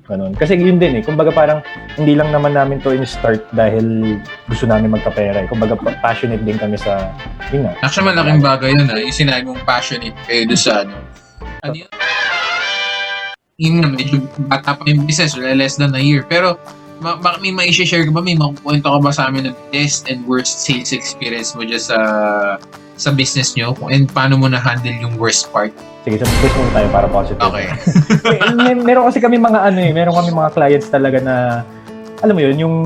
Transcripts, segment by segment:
Ganun. Kasi yun din kumbaga parang hindi lang naman namin to in-start dahil gusto namin magkapera Kumbaga passionate din kami sa, yun nga. Actually, malaking bagay yun yung sinabi mong passionate kayo doon sa ano yun? Yun nga, medyo bata pa yung business, less than a year. Pero, may ma-share ka ba? May makukwento ka ba sa amin ng best and worst sales experience mo dyan sa business nyo? And paano mo na-handle yung worst part? Sige, sa business muna tayo para positive. Okay. Meron kasi kami mga meron kami mga clients talaga na, alam mo yun, yung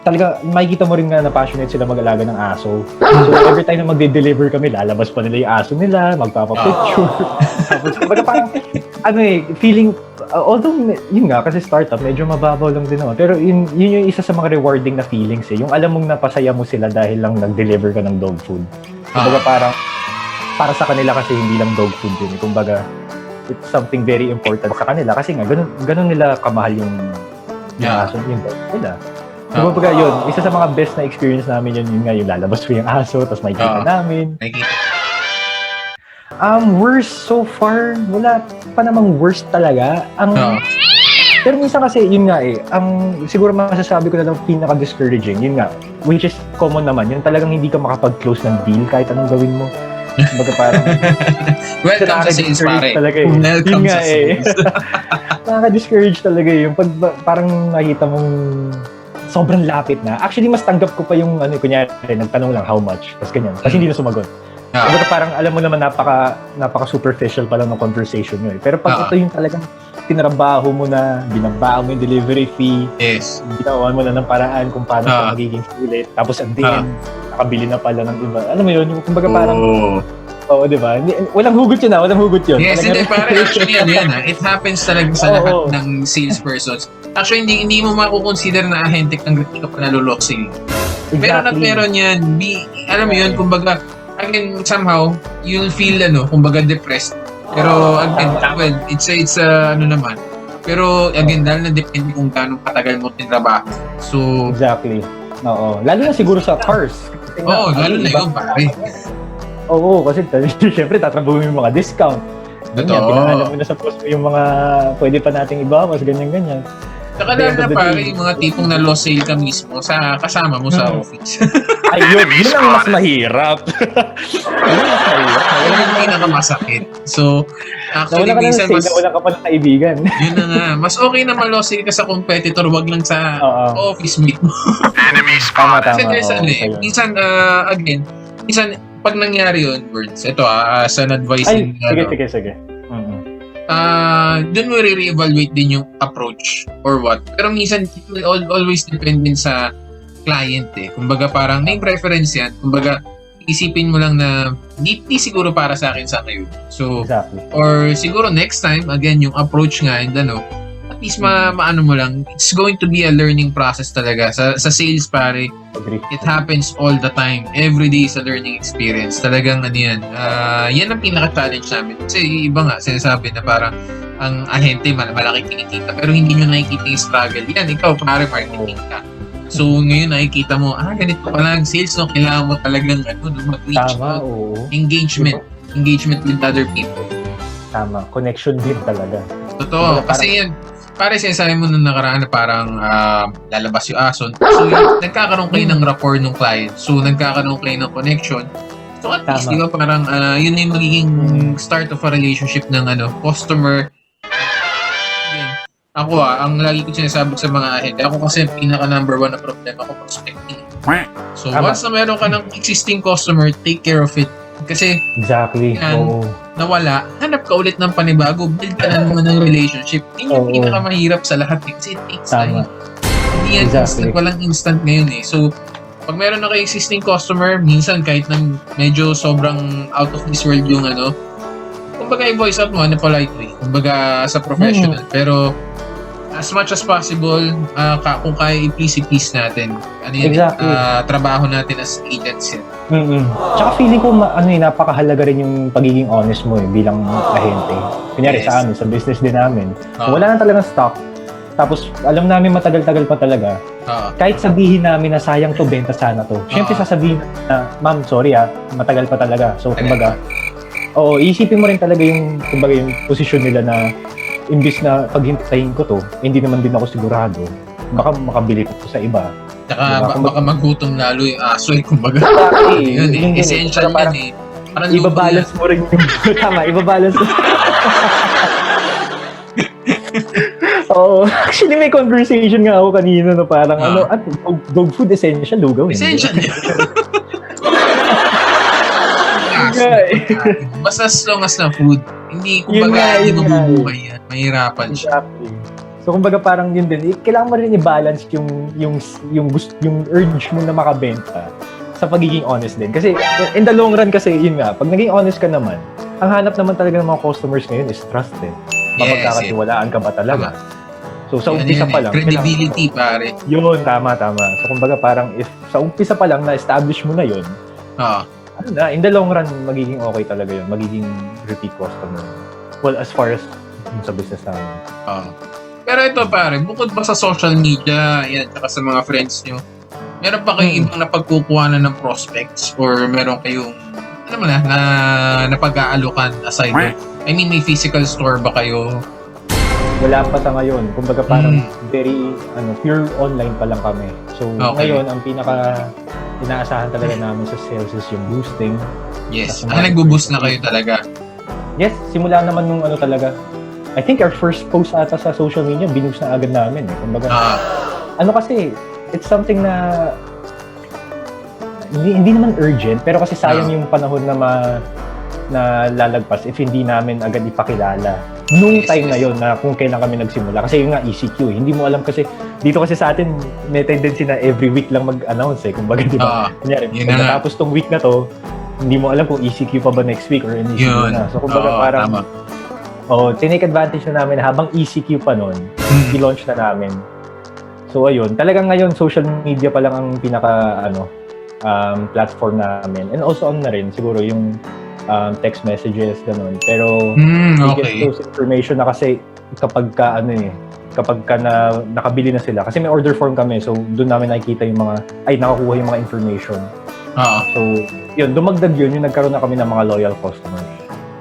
talaga makikita mo rin nga na passionate sila mag-alaga ng aso. So every time na magde-deliver kami, lalabas pa nila yung aso nila, magpapapicture. Tapos kumbaga parang feeling although yun nga kasi startup medyo mababaw lang din naman. Pero yun yung isa sa mga rewarding na feelings Yung alam mong napasaya mo sila dahil lang nag-deliver ka ng dog food. Kumbaga parang para sa kanila kasi hindi lang dog food yun. Kumbaga it's something very important sa kanila kasi nga ganun nila kamahal yung aso, yung dog nila. So, kumbaga yun, isa sa mga best na experience namin yun nga yung lalabas mo yung aso, tapos makikita namin. Worst so far, wala pa namang worst talaga. Pero minsan kasi, yun nga ang siguro masasabi ko na lang pinaka-discouraging, yun nga, which is common naman, yun talagang hindi ka makapag-close ng deal kahit anong gawin mo. Kumbaga parang, welcome sa sales, pare. Talaga, Welcome sa sales. Nakaka-discourage talaga yung pag parang nakita mong sobrang lapit na. Actually, mas tanggap ko pa yung kunyari, nagtanong lang how much, tapos ganyan. Kasi hindi na sumagot. Kumbaga parang alam mo naman napaka superficial pa lang ng conversation nyo Pero pag ito yung talagang tinrabaho mo na, binabaho mo yung delivery fee, ginawa mo na ng paraan kung paano ka magiging sulit, tapos at the end, nakabili na pala ng iba. Alam mo yun, kumbaga parang, di ba? Walang hugot yun. Yes, hindi, parang actually it happens talaga sa lahat ng salespersons. Actually, hindi mo makukonsider na ahentic ng ka pa nalulosing. Exactly. Meron yan. Alam mo yun, kumbaga, again, somehow, you'll feel, kumbaga, depressed. Pero, again, well, it's naman. Pero, again, dahil na depende kung gaano katagal mo tinrabaho. So, exactly. Oo. Lalo na siguro sa cars. Lalo na yun, pare. Oo, kasi syempre, tatrabaho mo yung mga discount. Totoo. Pinahanap mo na sa post mo yung mga pwede pa nating ibawas, ganyan-ganyan. Saka na pare, yung mga tipong na-loss sale ka mismo sa kasama mo sa office. Ayun, yun ang mas mahirap. Yun ang pinakamasakit. So, actually, minsan mas... Wala ka pa ng kaibigan. Yun na nga. Mas okay na ma-loss sale ka sa competitor, wag lang sa office mate mo. Enemy spot. Kasi there's minsan, again, pag nangyari yun, words, ito as an advising... Sige. Doon mo re-evaluate din yung approach or what. Pero minsan, it will always depend din sa client Kumbaga parang may preference yan. Kumbaga, isipin mo lang na hindi siguro para sa akin sa ngayon. So, exactly. Or siguro next time, again, yung approach nga and at least maano mo lang, it's going to be a learning process talaga. Sa sales, pare, it happens all the time. Every day is a learning experience. Talagang yan. Yan ang pinaka-challenge namin. Kasi iba nga, sinasabi na parang ang ahente, malaki kinikita, pero hindi nyo nakikita yung struggle. Yan, ikaw, pare, marketing ka. So, ngayon nakikita mo, ganito pala ang sales, no? Kailangan mo talagang mag-reach out. Engagement with other people. Tama. Connection din talaga. Totoo. Kasi yan, pare sinasabi mo nung nakaraan na parang lalabas yung aso. So, nagkakaroon kayo ng rapport ng client. So, nagkakaroon kayo ng connection. So, at least, di ba, parang yun na yung magiging start of a relationship ng customer. Ako ang lagi ko sinasabi sa mga ahente, ako kasi pinaka number one na problema ko, prospecting. So, once na meron ka ng existing customer, take care of it. Kasi, exactly. Nawala, hanap ka ulit ng panibago, build ka na naman ng relationship. Yun yung pinakamahirap sa lahat kasi it takes time. Hindi yan instant, walang instant ngayon So, pag meron na kayo existing customer, minsan kahit na medyo sobrang out of this world yung kumbaga i-voice out mo na polite way, kumbaga sa professional. Pero, as much as possible, kung kaya i-please natin. Trabaho natin as agents yun. Tsaka feeling ko napakahalaga rin yung pagiging honest mo bilang ahente. Kunyari sa amin, sa business din namin. Wala na talagang stock. Tapos alam namin matagal-tagal pa talaga. Kahit sabihin namin na sayang to, benta sana to. Siyempre sasabihin na, ma'am, sorry matagal pa talaga. So kumbaga, isipin mo rin talaga yung posisyon nila na imbis na paghintayin ko to, hindi naman din ako sigurado. Baka makabili ko sa iba. Tsaka baka maggutom lalo yung aso kumbaga. Yun Yun essential parang, yan Parang ibabalance mo rin yung... Tama, ibabalance mo. Oo. Actually, may conversation nga ako kanina na parang dog food essential, lugaw. Essential yun. Basta as long as na food, hindi kumbaga hindi mabubuhay yan. Mahirapan siya. Exactly. So kumbaga parang yun din, kailangan mo rin i-balance yung urge mo na makabenta sa pagiging honest din. Kasi in the long run kasi yun nga, pag naging honest ka naman, ang hanap naman talaga ng mga customers ngayon is trust eh. Mapagkakatiwalaan ka ba talaga? So sa umpisa pa lang. Credibility pare. Yun, tama. So kumbaga parang if sa umpisa pa lang na-establish mo na yun, in the long run, magiging okay talaga yun. Magiging repeat customer. Well, as far as sa business namin. Pero ito pare, bukod ba sa social media, yan, tsaka sa mga friends nyo, meron pa kayong ibang napagkukuhanan ng prospects or meron kayong, alam mo na napag-aalukan aside? I mean, may physical store ba kayo? Wala pa sa ngayon. Kumbaga parang very, pure online pa lang kami. So, ngayon, ang pinaka inaasahan talaga namin sa sales is yung boosting. Yes. Nagbo-boost na kayo talaga? Yes. Simula naman nung talaga. I think our first post ata sa social media, binoost na agad namin eh. Kumbaga, kasi, it's something na hindi naman urgent, pero kasi sayang yung panahon na lalagpas if hindi namin agad ipakilala nung time na yon na kung kailan kami nagsimula. Kasi yung nga ECQ, hindi mo alam kasi dito kasi sa atin may tendency na every week lang mag-announce eh. Kumbaga, di ba? Kunyari, tapos tong week na to, hindi mo alam kung ECQ pa ba next week or ECQ na. So kumbaga parang tinake advantage na namin habang ECQ pa nun, i-launch na namin. So ayun, talagang ngayon social media pa lang ang pinaka platform namin. And also na rin siguro yung text messages ganun. Pero we get those information na kasi kapag ka nakabili na sila kasi may order form kami. So doon namin nakikita yung nakakuha yung mga information. So yun, dumagdag yun yung nagkaroon na kami ng mga loyal customers.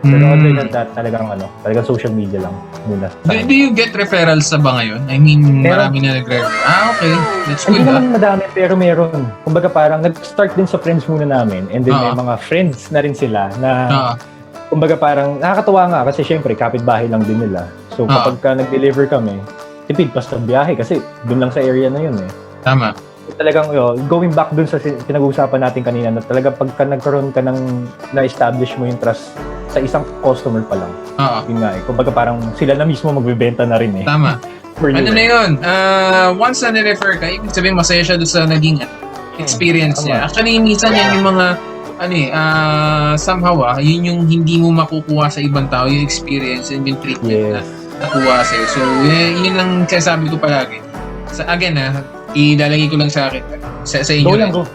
Pero other than that, talagang social media lang muna. Do you get referrals na ba ngayon? I mean, marami na okay. That's good. Hindi naman madami, pero meron. Kumbaga parang nag-start din sa friends muna namin and then may mga friends na rin sila na kumbaga parang nakakatuwa nga kasi syempre kapitbahay lang din nila. So kapag ka nag-deliver kami, tipid pa sa biyahe kasi dun lang sa area na yun eh. Tama. Talagang going back dun sa pinag-uusapan natin kanina na talaga pagka nagkaroon ka ng na-establish mo yung trust sa isang customer pa lang. Yun nga eh. Kumbaga parang sila na mismo magbebenta na rin eh. Tama. Na yun? Once na nirefer ka, ibig sabihin masaya siya doon sa naging experience niya. Actually, minsan yan yung mga somehow yun yung hindi mo makukuha sa ibang tao, yung experience and yung treatment na nakuha sa'yo. So, yun lang sasabi ko palagi. Again, ilalagay ko lang sa akin. Sa inyo. Go lang, go.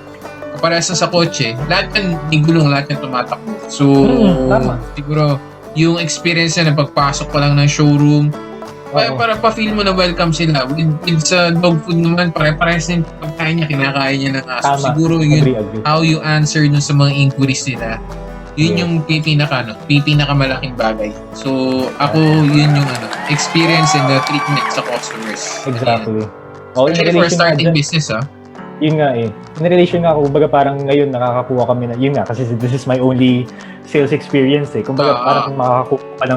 Parehas sa kotse, lahat yan may gulong, lahat yan tumatakbo. So, siguro, yung experience na pagpasok pa lang ng showroom, para pa-feel mo na welcome sila. With sa dog food naman, pare-parehas na yung pagkain niya, kinakain niya ng aso. Siguro yun, how you answer dun sa mga inquiries nila, yun yung pinakamalaking bagay. So, ako, yun yung experience and the treatment sa customers. Exactly. Especially for starting business, Yun nga eh. In relation nga ako, kumbaga parang ngayon nakakakuha kami na, yun nga, kasi this is my only sales experience eh. Kumbaga parang makakakuha ka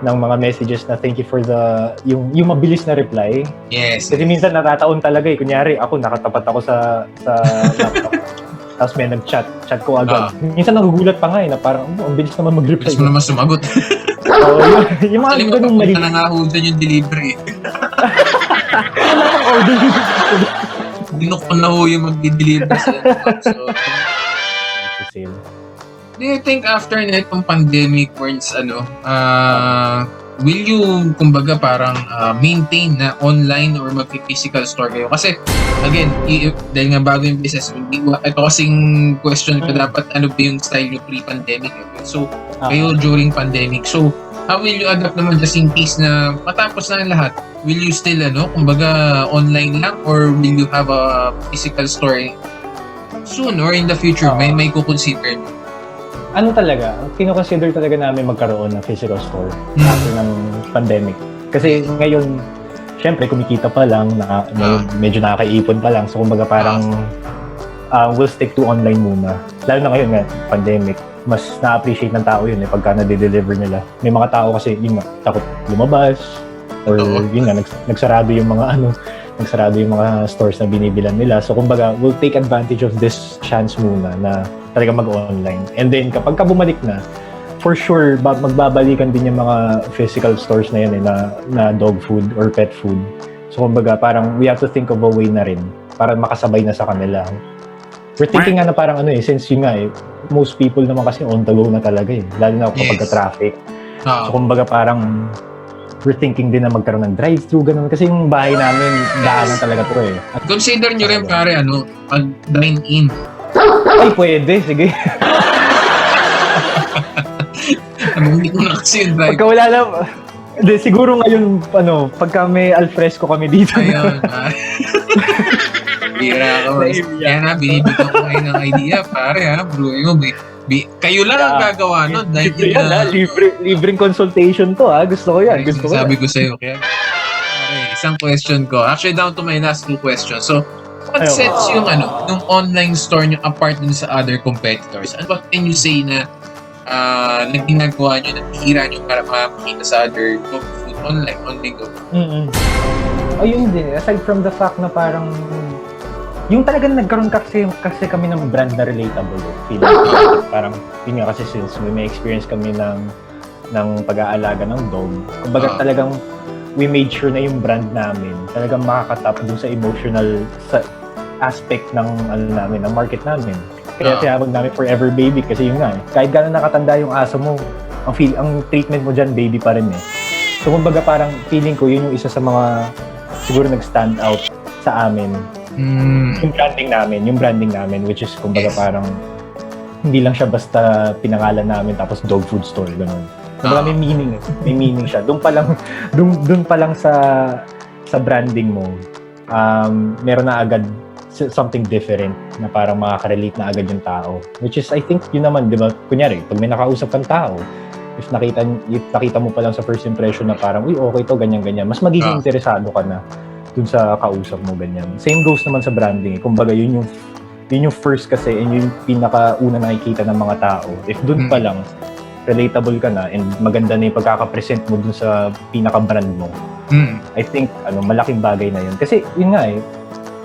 ng mga messages na thank you for yung mabilis na reply. Yes. Kasi minsan natataon talaga eh. Kunyari, ako nakatapat ako sa laptop. Tapos may nag-chat ko agad. Minsan nagugulat pa nga eh, na parang, ang bilis naman mag-reply. Bilis mo naman sumagot. Yung mga ganung mali. Actually, nangahudan yung delivery. Wala kang order. Dinok na ho yung mag-deliver sa Do you think after na itong pandemic once will you kumbaga parang maintain na online or mag-physical store kayo? Kasi again, dahil nga bago yung business, ito kasing question ko dapat ano ba yung style nyo pre-pandemic. So, kayo during pandemic. So, how will you adapt naman just in case na matapos na ang lahat? Will you still, kumbaga online lang or will you have a physical store soon or in the future? May kukonsider nyo? Talaga, kino-consider talaga namin magkaroon ng physical store after ng pandemic. Kasi ngayon, syempre, kumikita pa lang, medyo nakakaipon pa lang. So, kumbaga parang we'll stick to online muna. Lalo na ngayon nga, pandemic. Mas na-appreciate ng tao yun pagka na-deliver nila. May mga tao kasi, yun nga, takot lumabas. Or yun nga, nagsarado yung mga stores na binibilan nila. So, kumbaga, we'll take advantage of this chance muna na talaga mag-online. And then, kapag bumalik na, for sure, magbabalikan din yung mga physical stores na yan na dog food or pet food. So, kumbaga, parang we have to think of a way na rin para makasabay na sa kanila. We're thinking nga na parang since yun nga most people naman kasi on the go na talaga lalo na kapag traffic. So, kumbaga, parang we're thinking din na magkaroon ng drive-thru, ganun. Kasi yung bahay namin, daanan talaga to Consider nyo rin, pare, pag dine-in. Ay, pwede. Sige. Hindi ko na kasi yung drive. Pagka wala lang, siguro ngayon, pagka may alfresco kami dito. Ayun, Bira ako. Kaya na, binibigyan ko kayo ng idea, pare, bro. Kayo lang ang gagawa nun. Libreng consultation to, Gusto ko yan. Sabi ko sa'yo. Kaya, isang question ko. Actually, down to my last 2 questions. So, what sets yung online store nyo apart dun sa other competitors? And what can you say na ginagawa nyo, natihira nyo para makakita sa other dog food online dog? Ayun din. Aside from the fact na parang yung talagang nagkaroon kasi kami ng brand na relatable. Parang yun nga kasi since may experience kami ng pag-aalaga ng dog. Kumbaga talagang we made sure na yung brand namin talagang makakatap dun sa emotional aspect ng ng market namin. Kaya tinawag namin Forever Baby kasi yun nga kahit gano'n nakatanda yung aso mo, ang treatment mo dyan, baby pa rin So kumbaga parang feeling ko yun yung isa sa mga siguro nag-stand out sa amin. Yung branding namin which is kumbaga parang hindi lang siya basta pinangalan namin tapos dog food store gano'n. Kumbaga may meaning siya. Doon pa lang sa branding mo. Meron na agad something different na parang makaka-relate na agad yung tao. Which is I think yun naman, 'di ba? Kunyari, pag may nakausap kang tao, if nakita mo pa lang sa first impression na parang okay to ganyan, mas magiging interesado ka na dun sa kausap mo ganyan. Same goes naman sa branding. Kumbaga yun yung first kasi and yun yung pinakauna nakikita ng mga tao. If dun pa lang relatable ka na and maganda na yung pagkaka-present mo dun sa pinaka-brand mo. I think malaking bagay na yun. Kasi yun nga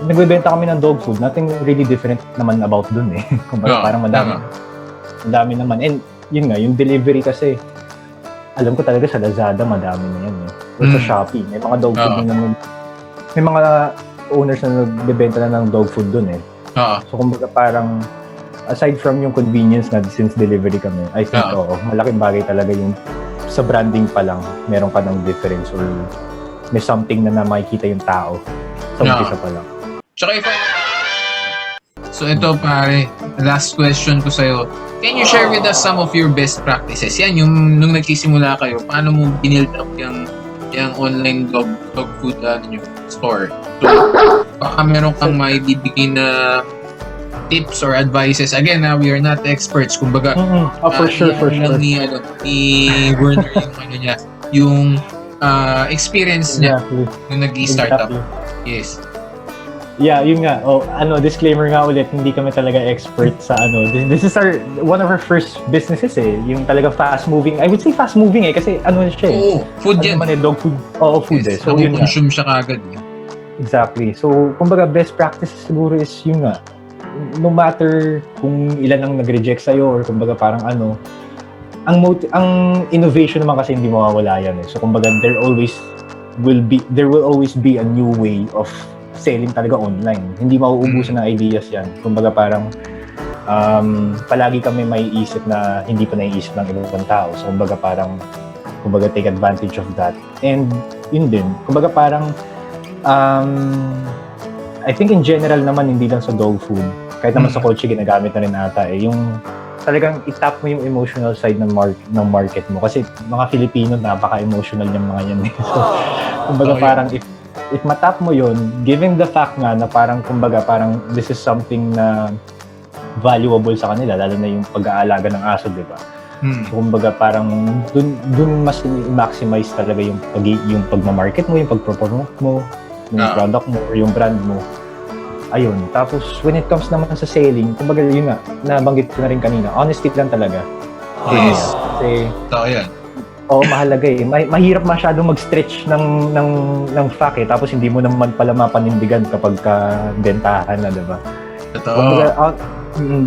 nagbebenta kami ng dog food, nothing really different naman about dun Kumbaga parang madami naman. And yun nga, yung delivery kasi alam ko talaga sa Lazada madami na yan Or sa Shopee, may mga dog food naman. May mga owners na nagbebenta na ng dog food dun So kumbaga parang aside from yung convenience na since delivery kami, I think malaking bagay talaga yung sa branding pa lang meron ka ng difference or may something na makikita yung tao sa umpisa pa lang. Tsaka so ito pare, last question ko sa'yo. Can you share with us some of your best practices? Yan, yung nung nagsisimula kayo, paano mo binild up yung online dog food store? So, baka meron kang maibibigay na tips or advices. Again, we are not experts. Kumbaga, for sure. Ni Werner yung experience niya nung nag-start up. Yes. Yeah, yun nga. Disclaimer nga ulit, hindi kami talaga expert sa This is one of our first businesses Yung talaga fast-moving. I would say fast-moving kasi siya food yan. Dog food. Food yes, So yun nga. Consume siya kagad. Exactly. So, kumbaga best practices siguro is yun nga. No matter kung ilan ang nag-reject sa'yo or kumbaga parang ang innovation naman kasi hindi mawawala yan So kumbaga there will always be a new way of selling talaga online. Hindi mauubusan ng ideas yan. Kumbaga parang palagi kami may isip na hindi pa naiisip ng ibang tao. So kumbaga take advantage of that. And yun din. Kumbaga parang I think in general naman hindi lang sa dog food. Kahit naman sa kotse ginagamit na rin ata yung talagang itap mo yung emotional side ng market mo. Kasi mga Filipino napaka-emotional yung mga yan. So kumbaga parang if matap mo yun, given the fact nga na parang kumbaga parang this is something na valuable sa kanila, lalo na yung pag-aalaga ng aso, di ba? So, kumbaga parang dun mas maximize talaga yung pagma-market mo, yung pag-promote mo, yung product mo, or yung brand mo. Ayun. Tapos, when it comes naman sa selling, kumbaga yun nga, nabanggit ko na rin kanina, honesty lang talaga. Yes. Kasi, yan. oo, mahalaga eh. Mahirap masyadong mag-stretch ng fact eh. Tapos hindi mo naman pala mapanindigan kapag bentahan na, diba? Totoo. Kumbaga,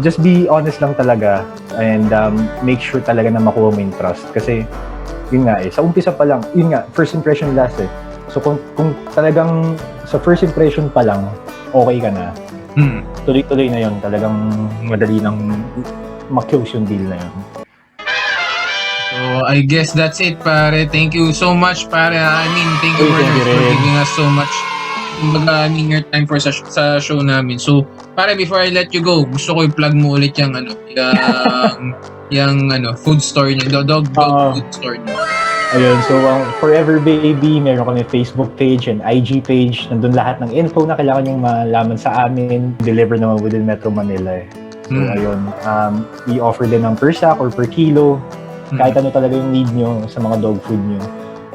just be honest lang talaga and make sure talaga na makuha mo yung trust. Kasi, yun nga eh, sa umpisa pa lang, yun nga, first impression last eh. So kung talagang sa first impression pa lang, okay ka na, tuloy-tuloy na yun, talagang madali nang ma-close yung deal na yun. So, I guess that's it, pare. Thank you so much, pare. I mean, thank you, Werner, for giving us so much your time for sa show namin. So, pare, before I let you go, gusto ko i-plug mo ulit yung food store niyo, dog food store niyo. Ayun, so Forever Baby, meron kami Facebook page and IG page. Nandun lahat ng info na kailangan niyong malaman sa amin. Deliver naman within Metro Manila eh. So ayun, we offer din ng per sack or per kilo. Kahit ano talaga yung need nyo sa mga dog food nyo.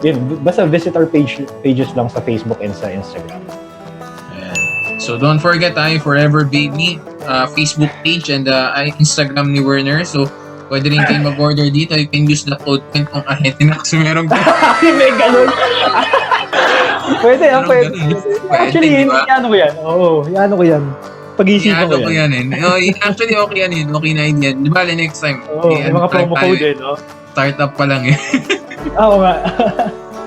Yun, basta visit our pages lang sa Facebook and sa Instagram. So don't forget Forever Baby Facebook page and Instagram ni Werner. So pwede rin kayo mag-order dito. You can use the code Kwentong Ahente na kasi meron ka. May ganun. Pwede. Actually, diba? ano ko yan. Oo, ano ko yan. Pag-iisipan ko yan. Actually, okay yan eh. Okay na yun. Di ba, next time. Oo, may mga promo code eh, no? Startup pa lang eh. Oo nga.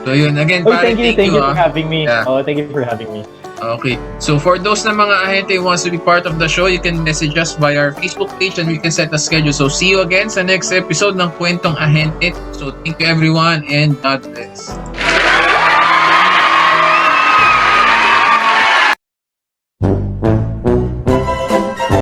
So yun, again, pare, thank you for having me. Yeah. Thank you for having me. Okay. So for those na mga ahente who wants to be part of the show, you can message us via our Facebook page and we can set a schedule. So see you again sa next episode ng Kwentong Ahente. So thank you everyone and God bless.